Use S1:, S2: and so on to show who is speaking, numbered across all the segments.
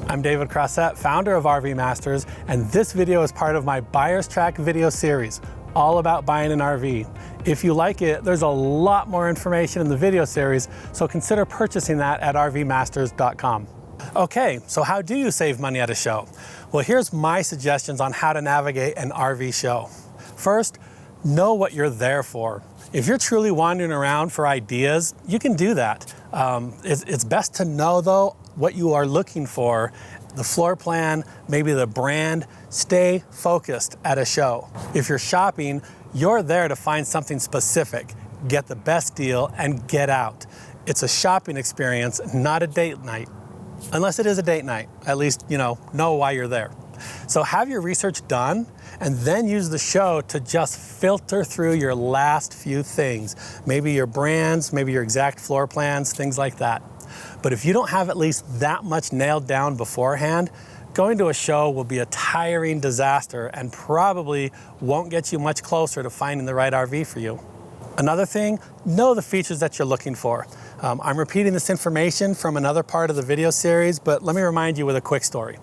S1: I'm David Crossett, founder of RV Masters, and this video is part of my Buyer's Track video series, all about buying an RV. If you like it, there's a lot more information in the video series, so consider purchasing that at rvmasters.com. Okay, so how do you save money at a show? Well, here's my suggestions on how to navigate an RV show. First, know what you're there for. If you're truly wandering around for ideas, you can do that. It's best to know, though, what you are looking for, the floor plan, maybe the brand. Stay focused at a show. If you're shopping, you're there to find something specific, get the best deal, and get out. It's a shopping experience, not a date night. Unless it is a date night, at least, know why you're there. So have your research done and then use the show to just filter through your last few things. Maybe your brands, maybe your exact floor plans, things like that. But if you don't have at least that much nailed down beforehand, going to a show will be a tiring disaster and probably won't get you much closer to finding the right RV for you. Another thing, know the features that you're looking for. I'm repeating this information from another part of the video series, but let me remind you with a quick story.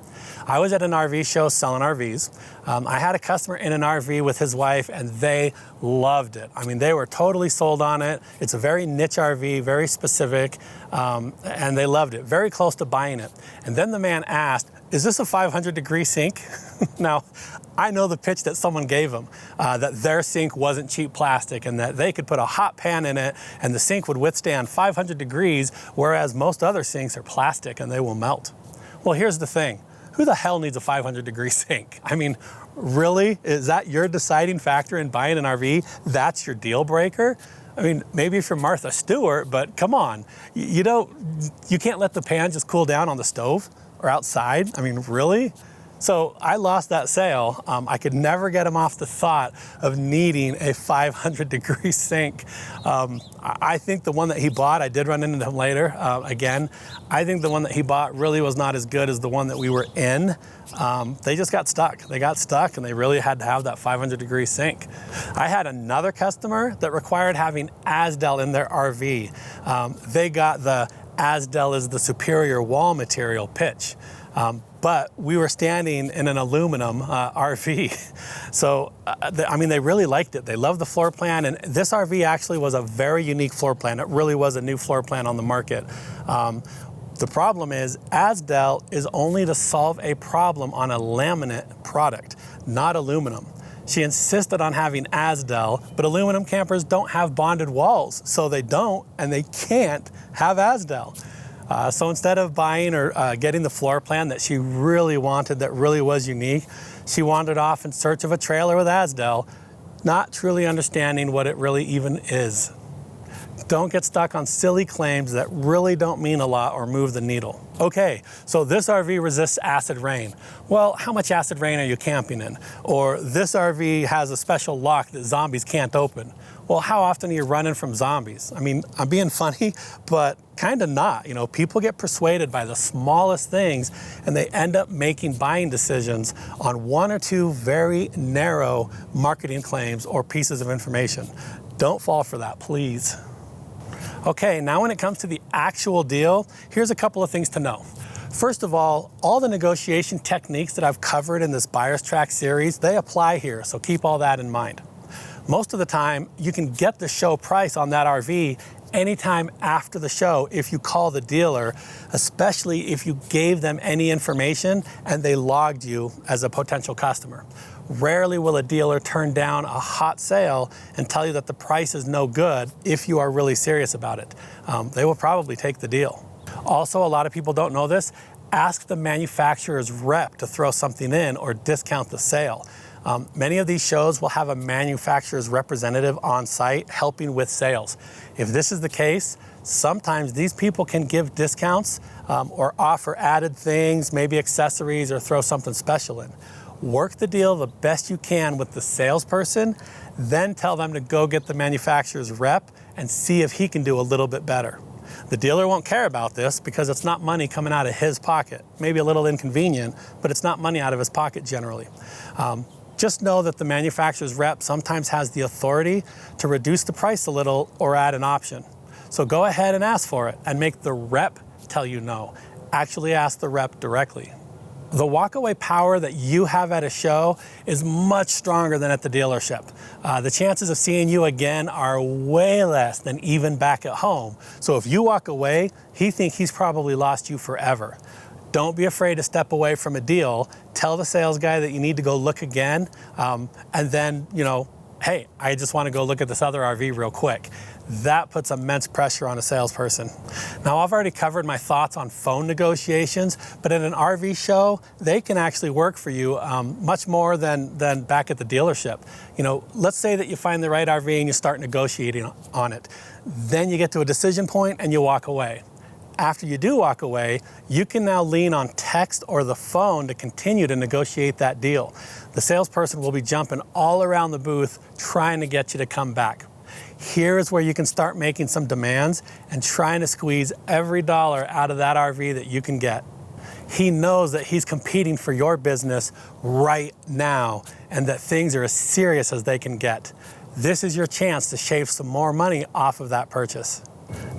S1: I was at an RV show selling RVs. I had a customer in an RV with his wife and they loved it. I mean, they were totally sold on it. It's a very niche RV, very specific, and they loved it, very close to buying it. And then the man asked, "Is this a 500-degree sink?" Now, I know the pitch that someone gave them, that their sink wasn't cheap plastic and that they could put a hot pan in it and the sink would withstand 500 degrees, whereas most other sinks are plastic and they will melt. Well, here's the thing. Who the hell needs a 500-degree sink? I mean, really? Is that your deciding factor in buying an RV? That's your deal breaker? I mean, maybe if you're Martha Stewart, but come on. You can't let the pan just cool down on the stove or outside? I mean, really? So I lost that sale. I could never get him off the thought of needing a 500-degree sink. I think the one that he bought, I did run into him later, again, I think the one that he bought really was not as good as the one that we were in. They just got stuck. They got stuck and they really had to have that 500-degree sink. I had another customer that required having Azdel in their RV. They got the Azdel is the superior wall material pitch. But we were standing in an aluminum RV. So, I mean, they really liked it. They loved the floor plan. And this RV actually was a very unique floor plan. It really was a new floor plan on the market. The problem is, Azdel is only to solve a problem on a laminate product, not aluminum. She insisted on having Azdel, but aluminum campers don't have bonded walls. So they don't, and they can't have Azdel. So instead of buying or getting the floor plan that she really wanted, that really was unique, she wandered off in search of a trailer with Azdel, not truly understanding what it really even is. Don't get stuck on silly claims that really don't mean a lot or move the needle. Okay, so this RV resists acid rain. Well, how much acid rain are you camping in? Or this RV has a special lock that zombies can't open. Well, how often are you running from zombies? I mean, I'm being funny, but kind of not. People get persuaded by the smallest things and they end up making buying decisions on one or two very narrow marketing claims or pieces of information. Don't fall for that, please. Okay, now when it comes to the actual deal, here's a couple of things to know. First of all the negotiation techniques that I've covered in this Buyer's Track series, they apply here, so keep all that in mind. Most of the time, you can get the show price on that RV anytime after the show if you call the dealer, especially if you gave them any information and they logged you as a potential customer. Rarely will a dealer turn down a hot sale and tell you that the price is no good if you are really serious about it. They will probably take the deal. Also, a lot of people don't know this. Ask the manufacturer's rep to throw something in or discount the sale. Many of these shows will have a manufacturer's representative on site helping with sales. If this is the case, sometimes these people can give discounts or offer added things, maybe accessories, or throw something special in. Work the deal the best you can with the salesperson, then tell them to go get the manufacturer's rep and see if he can do a little bit better. The dealer won't care about this because it's not money coming out of his pocket. Maybe a little inconvenient, but it's not money out of his pocket generally. Just know that the manufacturer's rep sometimes has the authority to reduce the price a little or add an option. So go ahead and ask for it and make the rep tell you no. actually ask the rep directly. The walkaway power that you have at a show is much stronger than at the dealership. The chances of seeing you again are way less than even back at home. So if you walk away, he thinks he's probably lost you forever. Don't be afraid to step away from a deal. Tell the sales guy that you need to go look again, and then, hey, I just want to go look at this other RV real quick. That puts immense pressure on a salesperson. Now, I've already covered my thoughts on phone negotiations, but at an RV show, they can actually work for you much more than back at the dealership. Let's say that you find the right RV and you start negotiating on it. Then you get to a decision point and you walk away. After you do walk away, you can now lean on text or the phone to continue to negotiate that deal. The salesperson will be jumping all around the booth trying to get you to come back. Here is where you can start making some demands and trying to squeeze every dollar out of that RV that you can get. He knows that he's competing for your business right now and that things are as serious as they can get. This is your chance to shave some more money off of that purchase.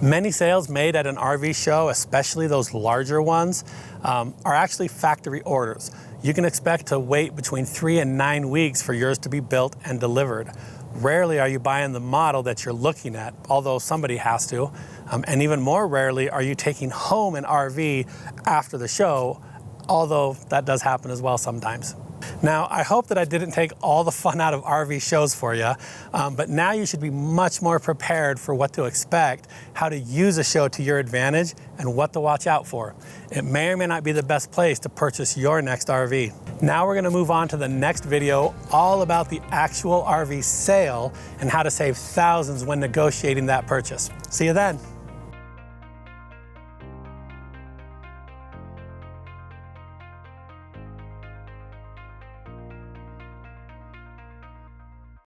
S1: Many sales made at an RV show, especially those larger ones, are actually factory orders. You can expect to wait between 3 and 9 weeks for yours to be built and delivered. Rarely are you buying the model that you're looking at, although somebody has to. And even more rarely are you taking home an RV after the show, although that does happen as well sometimes. Now, I hope that I didn't take all the fun out of RV shows for you, but now you should be much more prepared for what to expect, how to use a show to your advantage, and what to watch out for. It may or may not be the best place to purchase your next RV. Now we're going to move on to the next video all about the actual RV sale and how to save thousands when negotiating that purchase. See you then.